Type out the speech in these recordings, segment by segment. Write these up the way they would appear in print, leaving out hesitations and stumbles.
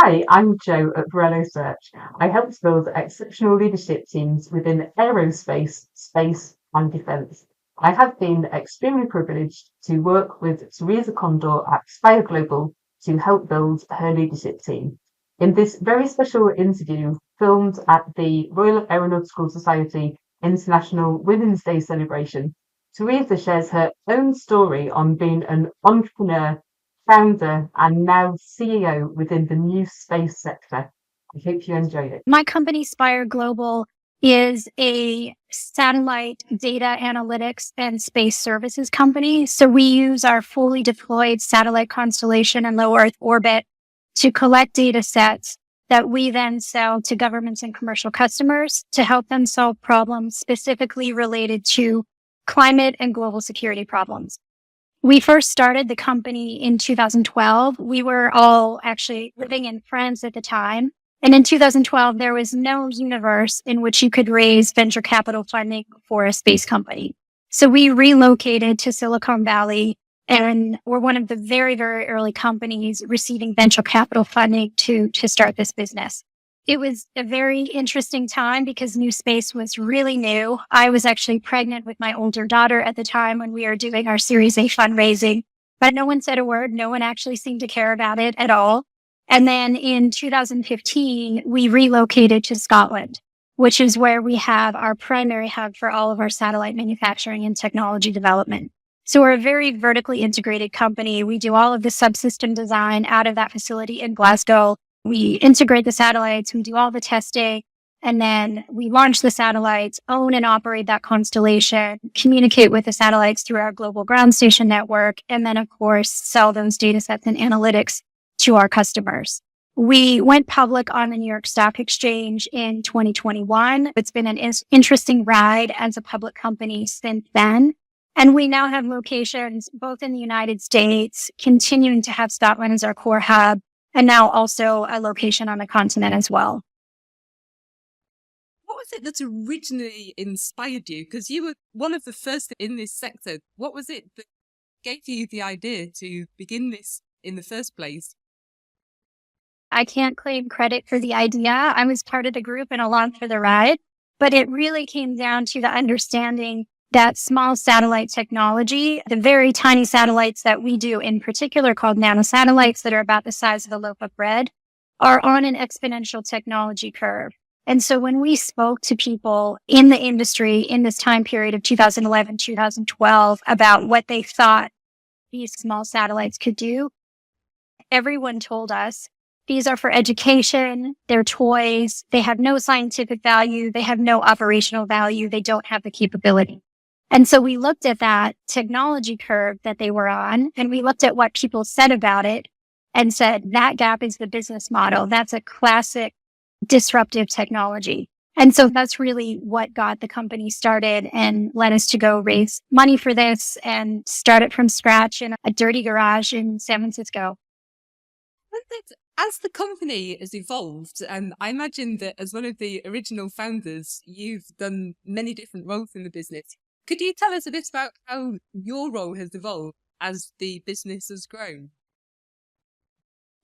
Hi, I'm Joe at Borello Search. I help build exceptional leadership teams within aerospace, space, and defence. I have been extremely privileged to work with Theresa Condor at Spire Global to help build her leadership team. In this very special interview, filmed at the Royal Aeronautical Society International Women's Day celebration, Theresa shares her own story on being an entrepreneur, founder, and now CEO within the new space sector. I hope you enjoyed it. My company, SPIR Global, is a satellite data analytics and space services company. So we use our fully deployed satellite constellation in low Earth orbit to collect data sets that we then sell to governments and commercial customers to help them solve problems specifically related to climate and global security problems. We first started the company in 2012. We were all actually living in France at the time. And in 2012, there was no universe in which you could raise venture capital funding for a space company. So we relocated to Silicon Valley and we're one of the very, very early companies receiving venture capital funding to start this business. It was a very interesting time because new space was really new. I was actually pregnant with my older daughter at the time when we were doing our Series A fundraising, but no one said a word. No one actually seemed to care about it at all. And then in 2015, we relocated to Scotland, which is where we have our primary hub for all of our satellite manufacturing and technology development. So we're a very vertically integrated company. We do all of the subsystem design out of that facility in Glasgow. We integrate the satellites, we do all the testing, and then we launch the satellites, own and operate that constellation, communicate with the satellites through our global ground station network, and then, of course, sell those data sets and analytics to our customers. We went public on the New York Stock Exchange in 2021. It's been an interesting ride as a public company since then. And we now have locations both in the United States, continuing to have Scotland as our core hub, and now also a location on the continent as well. What was it that originally inspired you? Because you were one of the first in this sector. What was it that gave you the idea to begin this in the first place? I can't claim credit for the idea. I was part of the group and along for the ride, but it really came down to the understanding that small satellite technology, the very tiny satellites that we do in particular called nanosatellites that are about the size of a loaf of bread, are on an exponential technology curve. And so when we spoke to people in the industry in this time period of 2011, 2012 about what they thought these small satellites could do, everyone told us these are for education, they're toys, they have no scientific value, they have no operational value, they don't have the capability. And so we looked at that technology curve that they were on, and we looked at what people said about it and said, that gap is the business model. That's a classic disruptive technology. And so that's really what got the company started and led us to go raise money for this and start it from scratch in a dirty garage in San Francisco. As the company has evolved, and I imagine that as one of the original founders, you've done many different roles in the business. Could you tell us a bit about how your role has evolved as the business has grown?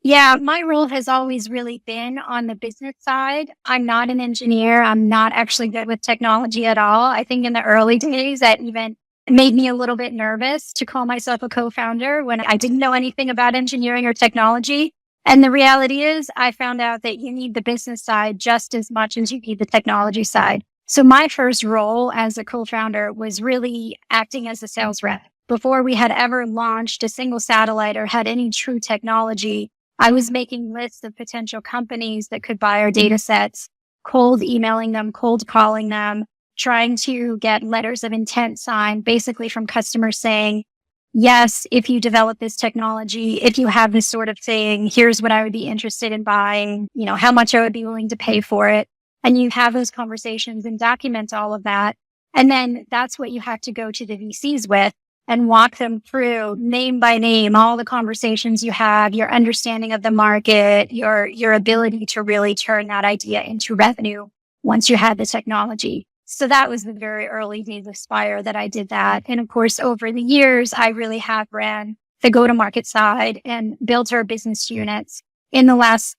Yeah, my role has always really been on the business side. I'm not an engineer. I'm not actually good with technology at all. I think in the early days that even made me a little bit nervous to call myself a co-founder when I didn't know anything about engineering or technology. And the reality is I found out that you need the business side just as much as you need the technology side. So my first role as a co-founder was really acting as a sales rep. Before we had ever launched a single satellite or had any true technology, I was making lists of potential companies that could buy our data sets, cold emailing them, cold calling them, trying to get letters of intent signed, basically from customers saying, yes, if you develop this technology, if you have this sort of thing, here's what I would be interested in buying, how much I would be willing to pay for it. And you have those conversations and document all of that. And then that's what you have to go to the VCs with and walk them through name by name, all the conversations you have, your understanding of the market, your ability to really turn that idea into revenue once you had the technology. So that was the very early days of Spire that I did that. And of course, over the years, I really have ran the go-to-market side and built our business units. In the last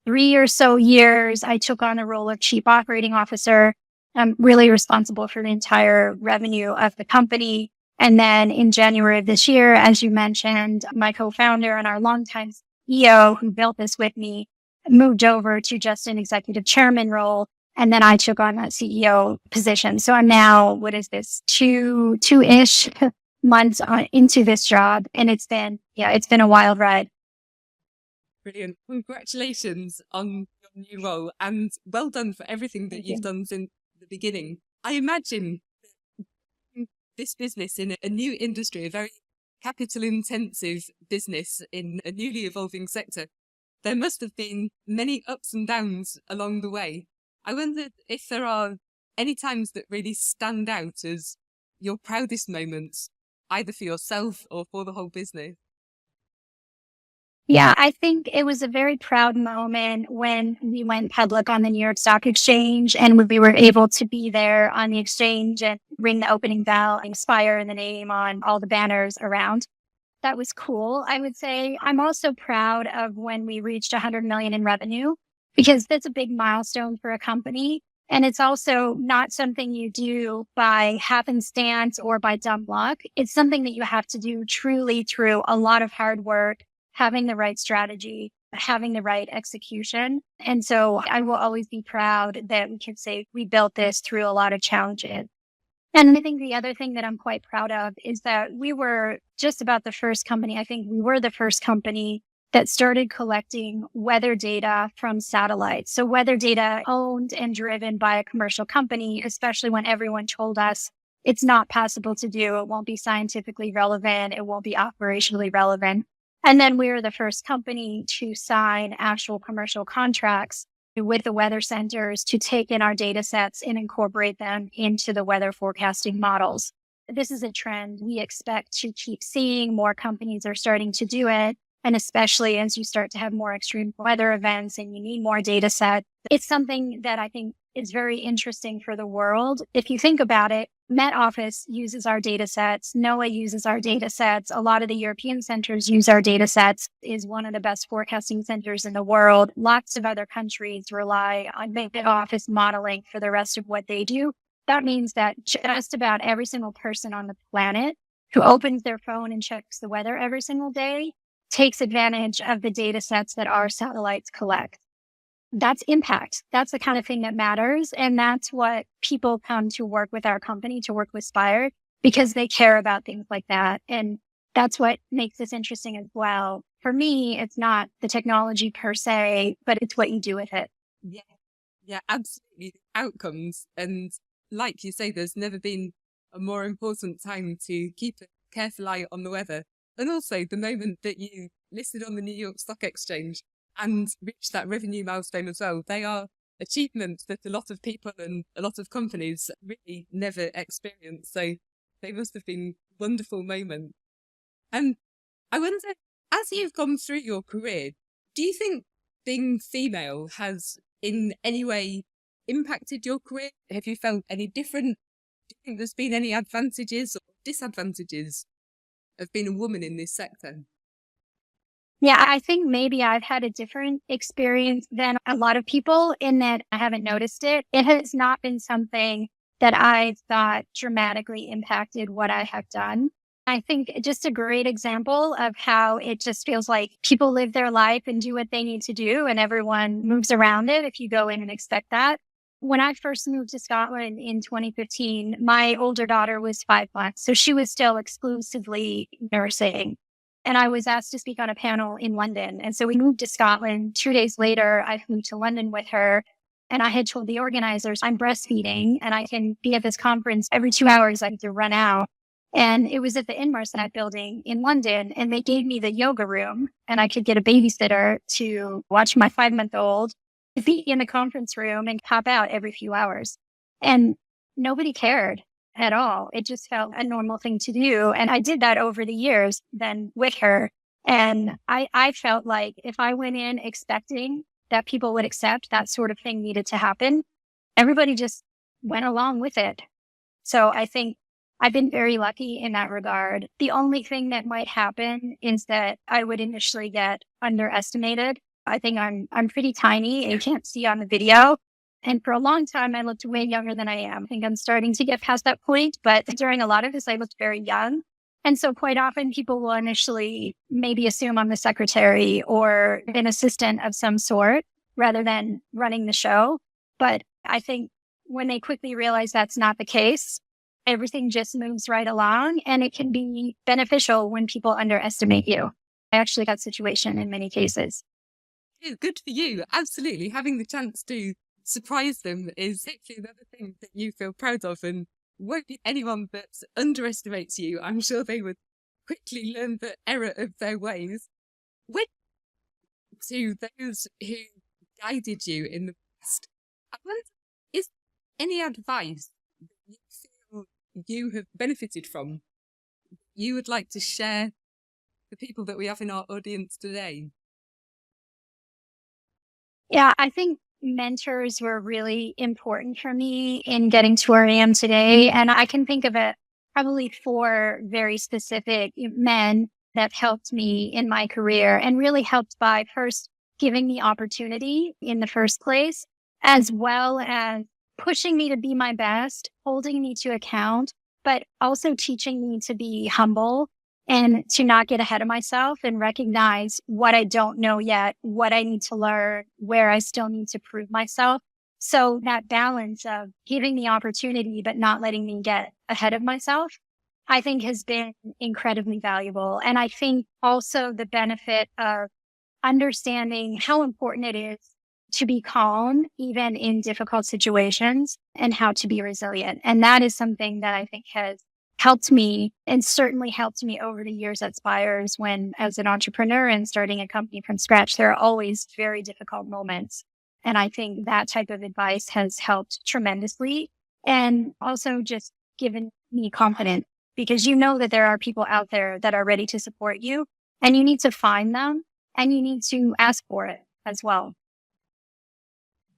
3 or so years, I took on the role of chief operating officer. I'm really responsible for the entire revenue of the company. And then in January of this year, as you mentioned, my co-founder and our longtime CEO who built this with me moved over to just an executive chairman role. And then I took on that CEO position. So I'm now, what is this, two-ish months into this job. And it's been a wild ride. Brilliant. Congratulations on your new role and well done for everything that you've done since the beginning. I imagine this business in a new industry, a very capital intensive business in a newly evolving sector, there must have been many ups and downs along the way. I wonder if there are any times that really stand out as your proudest moments, either for yourself or for the whole business. Yeah, I think it was a very proud moment when we went public on the New York Stock Exchange and we were able to be there on the exchange and ring the opening bell and SPIR in the name on all the banners around. That was cool. I would say I'm also proud of when we reached 100 million in revenue, because that's a big milestone for a company. And it's also not something you do by happenstance or by dumb luck. It's something that you have to do truly through a lot of hard work, having the right strategy, having the right execution. And so I will always be proud that we can say we built this through a lot of challenges. And I think the other thing that I'm quite proud of is that we were just about the first company. I think we were the first company that started collecting weather data from satellites. So weather data owned and driven by a commercial company, especially when everyone told us it's not possible to do. It won't be scientifically relevant. It won't be operationally relevant. And then we were the first company to sign actual commercial contracts with the weather centers to take in our data sets and incorporate them into the weather forecasting models. This is a trend we expect to keep seeing. More companies are starting to do it. And especially as you start to have more extreme weather events and you need more data sets, it's something that I think is very interesting for the world. If you think about it, Met Office uses our data sets. NOAA uses our data sets. A lot of the European centers use our data sets, is one of the best forecasting centers in the world. Lots of other countries rely on Met Office modeling for the rest of what they do. That means that just about every single person on the planet who opens their phone and checks the weather every single day takes advantage of the data sets that our satellites collect. That's impact. That's the kind of thing that matters. And that's what people come to work with our company, to work with Spire, because they care about things like that. And that's what makes this interesting as well. For me, it's not the technology per se, but it's what you do with it. Yeah, absolutely. Outcomes. And like you say, there's never been a more important time to keep a careful eye on the weather. And also the moment that you listed on the New York Stock Exchange and reached that revenue milestone as well. They are achievements that a lot of people and a lot of companies really never experience. So they must have been wonderful moments. And I wonder, as you've gone through your career, do you think being female has in any way impacted your career? Have you felt any different? Do you think there's been any advantages or disadvantages of being a woman in this sector? Yeah, I think maybe I've had a different experience than a lot of people in that I haven't noticed it. It has not been something that I thought dramatically impacted what I have done. I think just a great example of how it just feels like people live their life and do what they need to do and everyone moves around it if you go in and expect that. When I first moved to Scotland in 2015, my older daughter was 5 months. So she was still exclusively nursing. And I was asked to speak on a panel in London. And so we moved to Scotland. 2 days later, I flew to London with her. And I had told the organizers, I'm breastfeeding and I can be at this conference every 2 hours. I have to run out. And it was at the Inmarsat building in London. And they gave me the yoga room and I could get a babysitter to watch my 5-month-old be in the conference room and pop out every few hours. And nobody cared at all. It just felt a normal thing to do. And I did that over the years then with her. And I felt like if I went in expecting that people would accept that sort of thing needed to happen, everybody just went along with it. So I think I've been very lucky in that regard. The only thing that might happen is that I would initially get underestimated I think I'm pretty tiny. You can't see on the video. And for a long time, I looked way younger than I am. I think I'm starting to get past that point. But during a lot of this, I looked very young. And so quite often people will initially maybe assume I'm the secretary or an assistant of some sort rather than running the show. But I think when they quickly realize that's not the case, everything just moves right along, and it can be beneficial when people underestimate you. I actually got situation in many cases. Yeah, good for you. Absolutely. Having the chance to surprise them is hopefully another thing that you feel proud of, and won't be anyone that underestimates you. I'm sure they would quickly learn the error of their ways. When to those who guided you in the past, I wonder, is any advice that you feel you have benefited from you would like to share with the people that we have in our audience today? Yeah, I think mentors were really important for me in getting to where I am today. And I can think of it probably 4 very specific men that helped me in my career, and really helped by first giving me opportunity in the first place, as well as pushing me to be my best, holding me to account, but also teaching me to be humble and to not get ahead of myself and recognize what I don't know yet, what I need to learn, where I still need to prove myself. So that balance of giving me opportunity, but not letting me get ahead of myself, I think has been incredibly valuable. And I think also the benefit of understanding how important it is to be calm, even in difficult situations, and how to be resilient. And that is something that I think has helped me, and certainly helped me over the years at Spires, when as an entrepreneur and starting a company from scratch, there are always very difficult moments. And I think that type of advice has helped tremendously, and also just given me confidence, because you know that there are people out there that are ready to support you, and you need to find them, and you need to ask for it as well.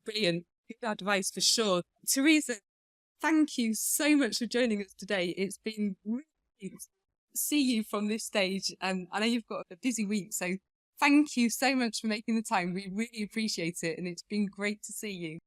Brilliant. Good advice for sure. Theresa, thank you so much for joining us today. It's been really great to see you from this stage. I know you've got a busy week, so thank you so much for making the time. We really appreciate it, and it's been great to see you.